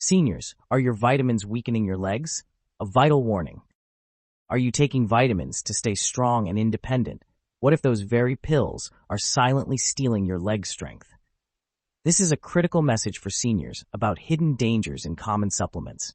Seniors, are your vitamins weakening your legs? A vital warning. Are you taking vitamins to stay strong and independent? What if those very pills are silently stealing your leg strength? This is a critical message for seniors about hidden dangers in common supplements.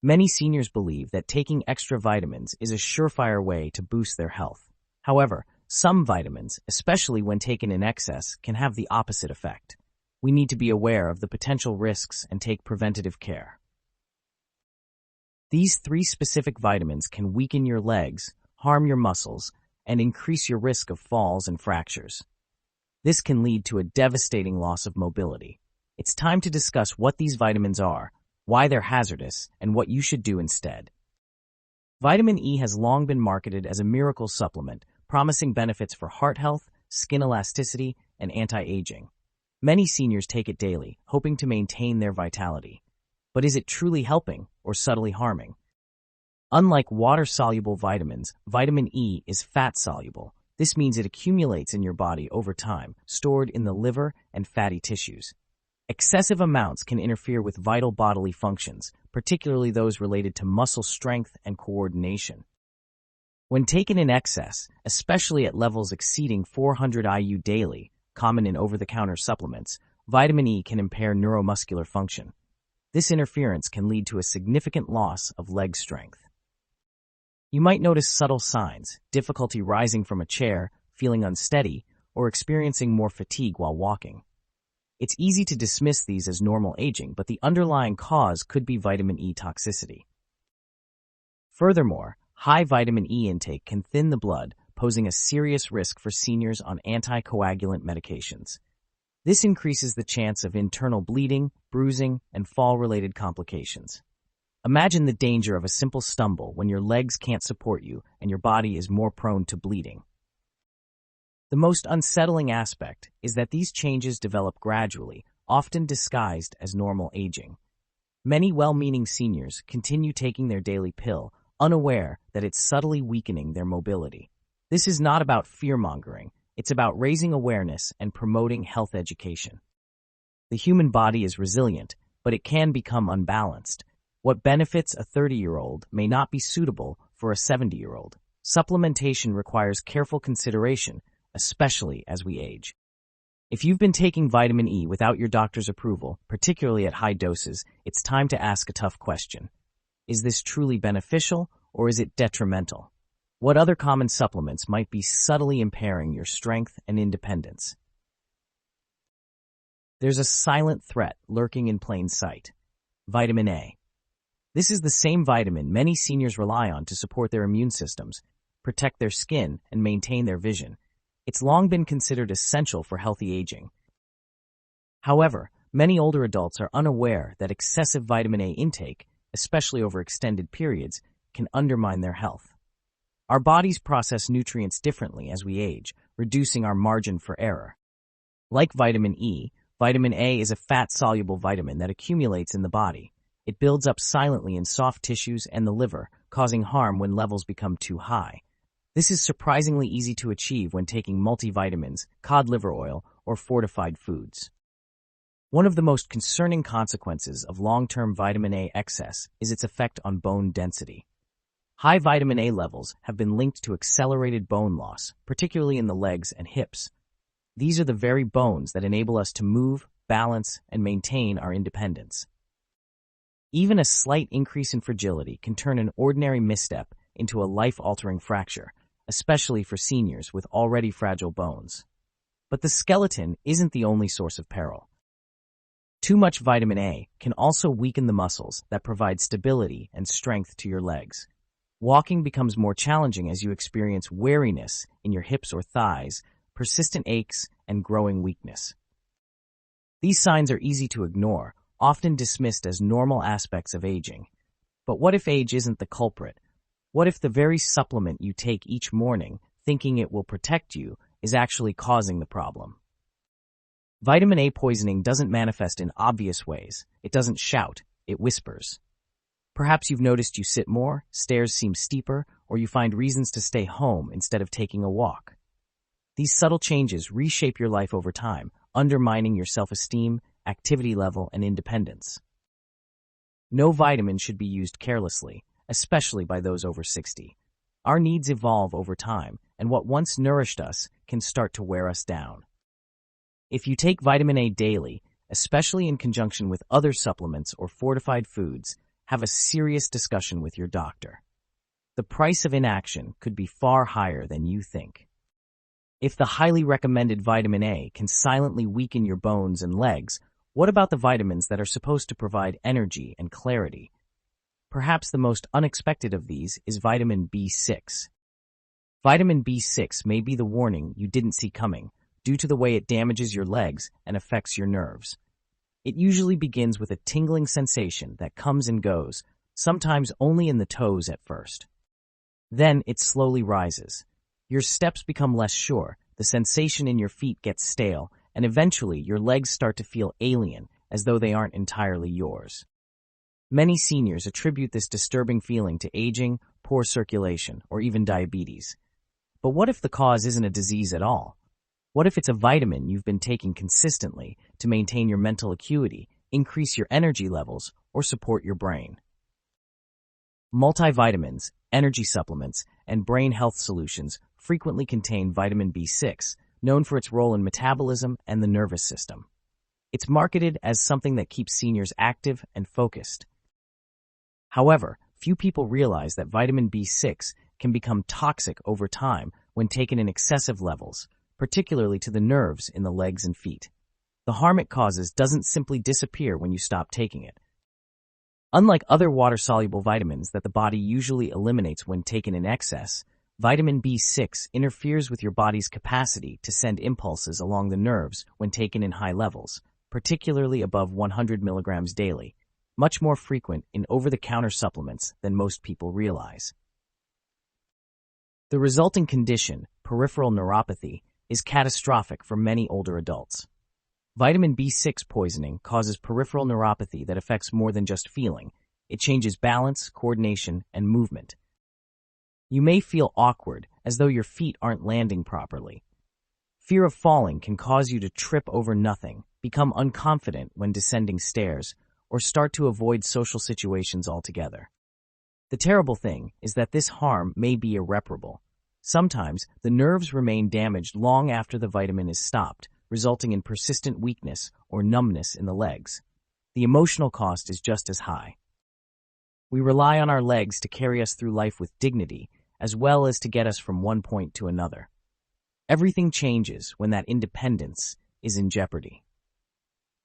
Many seniors believe that taking extra vitamins is a surefire way to boost their health. However, some vitamins, especially when taken in excess, can have the opposite effect. We need to be aware of the potential risks and take preventative care. These 3 specific vitamins can weaken your legs, harm your muscles, and increase your risk of falls and fractures. This can lead to a devastating loss of mobility. It's time to discuss what these vitamins are, why they're hazardous, and what you should do instead. Vitamin E has long been marketed as a miracle supplement, promising benefits for heart health, skin elasticity, and anti-aging. Many seniors take it daily, hoping to maintain their vitality. But is it truly helping or subtly harming? Unlike water-soluble vitamins, vitamin E is fat-soluble. This means it accumulates in your body over time, stored in the liver and fatty tissues. Excessive amounts can interfere with vital bodily functions, particularly those related to muscle strength and coordination. When taken in excess, especially at levels exceeding 400 IU daily, common in over-the-counter supplements, vitamin E can impair neuromuscular function. This interference can lead to a significant loss of leg strength. You might notice subtle signs, difficulty rising from a chair, feeling unsteady, or experiencing more fatigue while walking. It's easy to dismiss these as normal aging, but the underlying cause could be vitamin E toxicity. Furthermore, high vitamin E intake can thin the blood, posing a serious risk for seniors on anticoagulant medications. This increases the chance of internal bleeding, bruising, and fall-related complications. Imagine the danger of a simple stumble when your legs can't support you and your body is more prone to bleeding. The most unsettling aspect is that these changes develop gradually, often disguised as normal aging. Many well-meaning seniors continue taking their daily pill, unaware that it's subtly weakening their mobility. This is not about fear-mongering. It's about raising awareness and promoting health education. The human body is resilient, but it can become unbalanced. What benefits a 30-year-old may not be suitable for a 70-year-old. Supplementation requires careful consideration, especially as we age. If you've been taking vitamin E without your doctor's approval, particularly at high doses, it's time to ask a tough question. Is this truly beneficial, or is it detrimental? What other common supplements might be subtly impairing your strength and independence? There's a silent threat lurking in plain sight. Vitamin A. This is the same vitamin many seniors rely on to support their immune systems, protect their skin, and maintain their vision. It's long been considered essential for healthy aging. However, many older adults are unaware that excessive vitamin A intake, especially over extended periods, can undermine their health. Our bodies process nutrients differently as we age, reducing our margin for error. Like vitamin E, vitamin A is a fat-soluble vitamin that accumulates in the body. It builds up silently in soft tissues and the liver, causing harm when levels become too high. This is surprisingly easy to achieve when taking multivitamins, cod liver oil, or fortified foods. One of the most concerning consequences of long-term vitamin A excess is its effect on bone density. High vitamin A levels have been linked to accelerated bone loss, particularly in the legs and hips. These are the very bones that enable us to move, balance, and maintain our independence. Even a slight increase in fragility can turn an ordinary misstep into a life-altering fracture, especially for seniors with already fragile bones. But the skeleton isn't the only source of peril. Too much vitamin A can also weaken the muscles that provide stability and strength to your legs. Walking becomes more challenging as you experience weariness in your hips or thighs, persistent aches, and growing weakness. These signs are easy to ignore, often dismissed as normal aspects of aging. But what if age isn't the culprit? What if the very supplement you take each morning, thinking it will protect you, is actually causing the problem? Vitamin A poisoning doesn't manifest in obvious ways. It doesn't shout, it whispers. Perhaps you've noticed you sit more, stairs seem steeper, or you find reasons to stay home instead of taking a walk. These subtle changes reshape your life over time, undermining your self-esteem, activity level, and independence. No vitamin should be used carelessly, especially by those over 60. Our needs evolve over time, and what once nourished us can start to wear us down. If you take vitamin A daily, especially in conjunction with other supplements or fortified foods, have a serious discussion with your doctor. The price of inaction could be far higher than you think. If the highly recommended vitamin A can silently weaken your bones and legs, what about the vitamins that are supposed to provide energy and clarity? Perhaps the most unexpected of these is vitamin B6. Vitamin B6 may be the warning you didn't see coming due to the way it damages your legs and affects your nerves. It usually begins with a tingling sensation that comes and goes, sometimes only in the toes at first. Then it slowly rises. Your steps become less sure, the sensation in your feet gets stale, and eventually your legs start to feel alien, as though they aren't entirely yours. Many seniors attribute this disturbing feeling to aging, poor circulation, or even diabetes. But what if the cause isn't a disease at all? What if it's a vitamin you've been taking consistently to maintain your mental acuity, increase your energy levels, or support your brain? Multivitamins, energy supplements, and brain health solutions frequently contain vitamin B6, known for its role in metabolism and the nervous system. It's marketed as something that keeps seniors active and focused. However, few people realize that vitamin B6 can become toxic over time when taken in excessive levels, particularly to the nerves in the legs and feet. The harm it causes doesn't simply disappear when you stop taking it. Unlike other water-soluble vitamins that the body usually eliminates when taken in excess, vitamin B6 interferes with your body's capacity to send impulses along the nerves when taken in high levels, particularly above 100 milligrams daily, much more frequent in over-the-counter supplements than most people realize. The resulting condition, peripheral neuropathy, is catastrophic for many older adults. Vitamin B6 poisoning causes peripheral neuropathy that affects more than just feeling. It changes balance, coordination, and movement. You may feel awkward, as though your feet aren't landing properly. Fear of falling can cause you to trip over nothing, become unconfident when descending stairs, or start to avoid social situations altogether. The terrible thing is that this harm may be irreparable. Sometimes, the nerves remain damaged long after the vitamin is stopped, resulting in persistent weakness or numbness in the legs. The emotional cost is just as high. We rely on our legs to carry us through life with dignity, as well as to get us from one point to another. Everything changes when that independence is in jeopardy.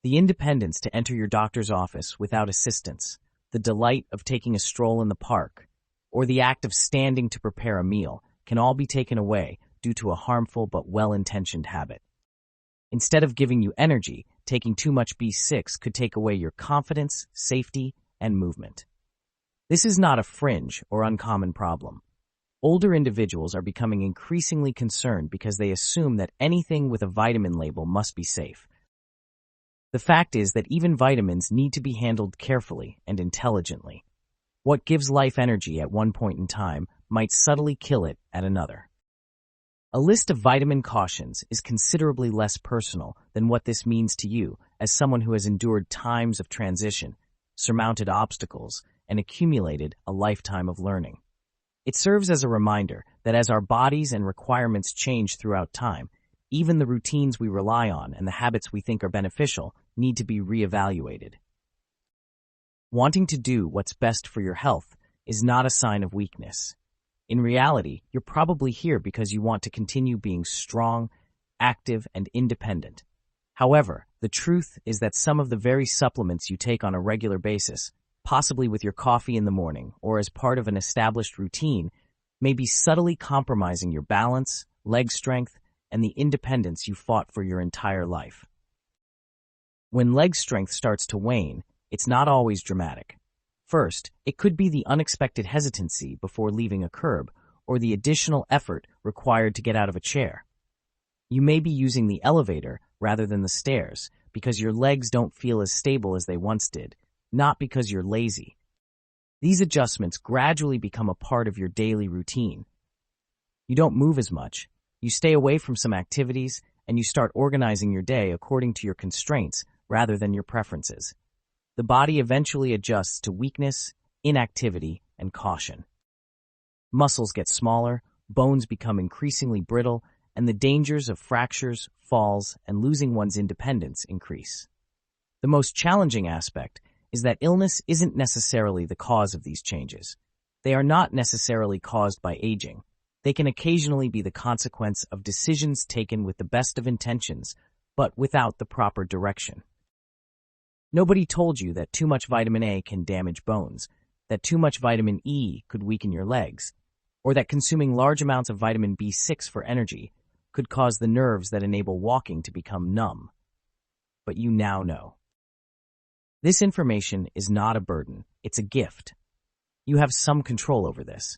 The independence to enter your doctor's office without assistance, the delight of taking a stroll in the park, or the act of standing to prepare a meal can all be taken away due to a harmful but well-intentioned habit. Instead of giving you energy, taking too much B6 could take away your confidence, safety, and movement. This is not a fringe or uncommon problem. Older individuals are becoming increasingly concerned because they assume that anything with a vitamin label must be safe. The fact is that even vitamins need to be handled carefully and intelligently. What gives life energy at one point in time might subtly kill it at another. A list of vitamin cautions is considerably less personal than what this means to you as someone who has endured times of transition, surmounted obstacles, and accumulated a lifetime of learning. It serves as a reminder that as our bodies and requirements change throughout time, even the routines we rely on and the habits we think are beneficial need to be reevaluated. Wanting to do what's best for your health is not a sign of weakness. In reality, you're probably here because you want to continue being strong, active, and independent. However, the truth is that some of the very supplements you take on a regular basis, possibly with your coffee in the morning or as part of an established routine, may be subtly compromising your balance, leg strength, and the independence you fought for your entire life. When leg strength starts to wane, it's not always dramatic. First, it could be the unexpected hesitancy before leaving a curb or the additional effort required to get out of a chair. You may be using the elevator rather than the stairs because your legs don't feel as stable as they once did, not because you're lazy. These adjustments gradually become a part of your daily routine. You don't move as much, you stay away from some activities, and you start organizing your day according to your constraints rather than your preferences. the body eventually adjusts to weakness, inactivity, and caution. Muscles get smaller, bones become increasingly brittle, and the dangers of fractures, falls, and losing one's independence increase. The most challenging aspect is that illness isn't necessarily the cause of these changes. They are not necessarily caused by aging. They can occasionally be the consequence of decisions taken with the best of intentions, but without the proper direction. Nobody told you that too much vitamin A can damage bones, that too much vitamin E could weaken your legs, or that consuming large amounts of vitamin B6 for energy could cause the nerves that enable walking to become numb. But you now know. This information is not a burden, it's a gift. You have some control over this.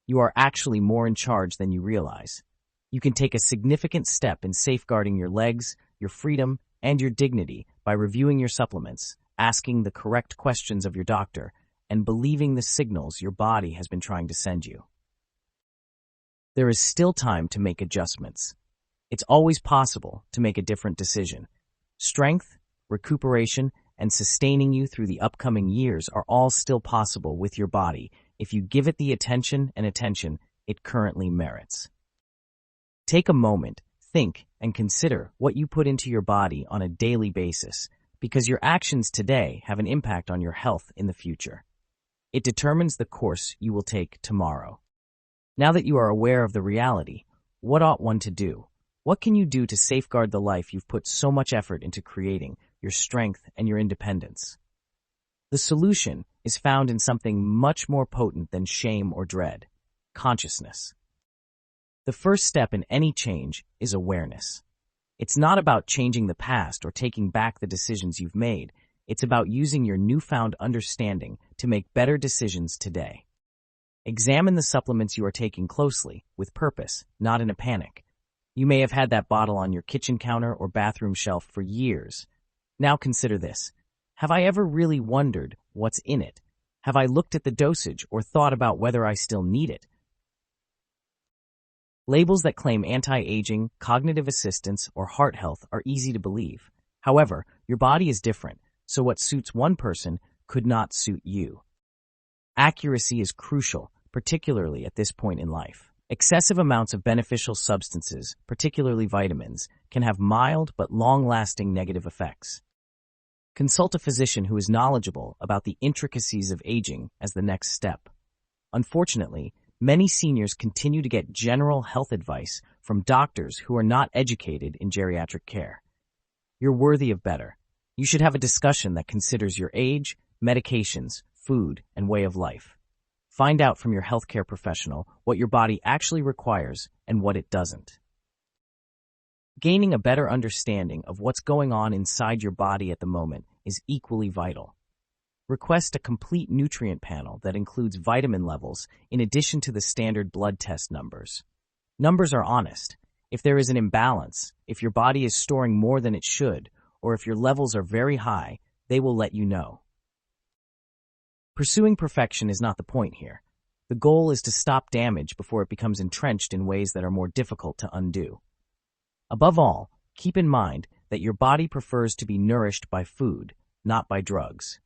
You are actually more in charge than you realize. You can take a significant step in safeguarding your legs, your freedom, and your dignity by reviewing your supplements, asking the correct questions of your doctor, and believing the signals your body has been trying to send you. There is still time to make adjustments. It's always possible to make a different decision. Strength, recuperation, and sustaining you through the upcoming years are all still possible with your body if you give it the attention it currently merits. Take a moment, think, and consider what you put into your body on a daily basis, because your actions today have an impact on your health in the future. It determines the course you will take tomorrow. Now that you are aware of the reality, what ought one to do? What can you do to safeguard the life you've put so much effort into creating, your strength and your independence? The solution is found in something much more potent than shame or dread: consciousness. The first step in any change is awareness. It's not about changing the past or taking back the decisions you've made. It's about using your newfound understanding to make better decisions today. Examine the supplements you are taking closely, with purpose, not in a panic. You may have had that bottle on your kitchen counter or bathroom shelf for years. Now consider this. Have I ever really wondered what's in it? Have I looked at the dosage or thought about whether I still need it? Labels that claim anti-aging, cognitive assistance, or heart health are easy to believe. However, your body is different, so what suits one person could not suit you. Accuracy is crucial, particularly at this point in life. Excessive amounts of beneficial substances, particularly vitamins, can have mild but long-lasting negative effects. Consult a physician who is knowledgeable about the intricacies of aging as the next step. Unfortunately, many seniors continue to get general health advice from doctors who are not educated in geriatric care. You're worthy of better. You should have a discussion that considers your age, medications, food, and way of life. Find out from your healthcare professional what your body actually requires and what it doesn't. Gaining a better understanding of what's going on inside your body at the moment is equally vital. Request a complete nutrient panel that includes vitamin levels in addition to the standard blood test numbers. Numbers are honest. If there is an imbalance, if your body is storing more than it should, or if your levels are very high, they will let you know. Pursuing perfection is not the point here. The goal is to stop damage before it becomes entrenched in ways that are more difficult to undo. Above all, keep in mind that your body prefers to be nourished by food, not by drugs.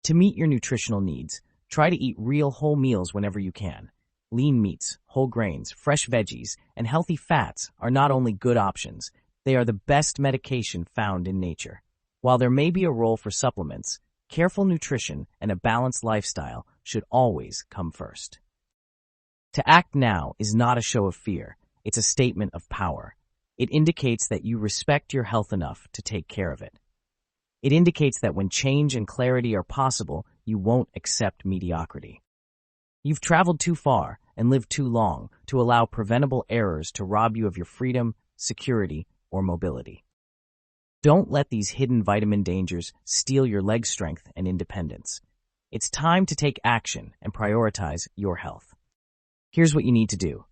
To meet your nutritional needs, try to eat real whole meals whenever you can. Lean meats, whole grains, fresh veggies, and healthy fats are not only good options, they are the best medication found in nature. While there may be a role for supplements, careful nutrition and a balanced lifestyle should always come first. To act now is not a show of fear, it's a statement of power. It indicates that you respect your health enough to take care of it. It indicates that when change and clarity are possible, you won't accept mediocrity. You've traveled too far and lived too long to allow preventable errors to rob you of your freedom, security, or mobility. Don't let these hidden vitamin dangers steal your leg strength and independence. It's time to take action and prioritize your health. Here's what you need to do.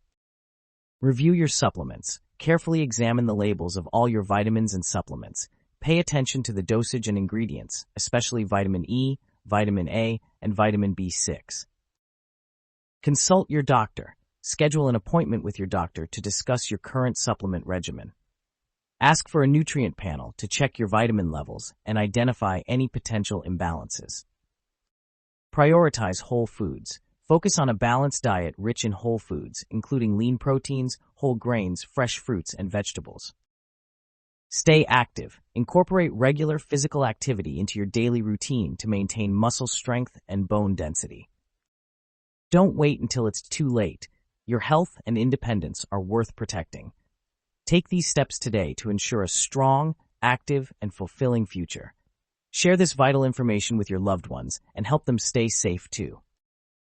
Review your supplements. Carefully examine the labels of all your vitamins and supplements. Pay attention to the dosage and ingredients, especially vitamin E, vitamin A, and vitamin B6. Consult your doctor. Schedule an appointment with your doctor to discuss your current supplement regimen. Ask for a nutrient panel to check your vitamin levels and identify any potential imbalances. Prioritize whole foods. Focus on a balanced diet rich in whole foods, including lean proteins, whole grains, fresh fruits, and vegetables. Stay active. Incorporate regular physical activity into your daily routine to maintain muscle strength and bone density. Don't wait until it's too late. Your health and independence are worth protecting. Take these steps today to ensure a strong, active, and fulfilling future. Share this vital information with your loved ones and help them stay safe too.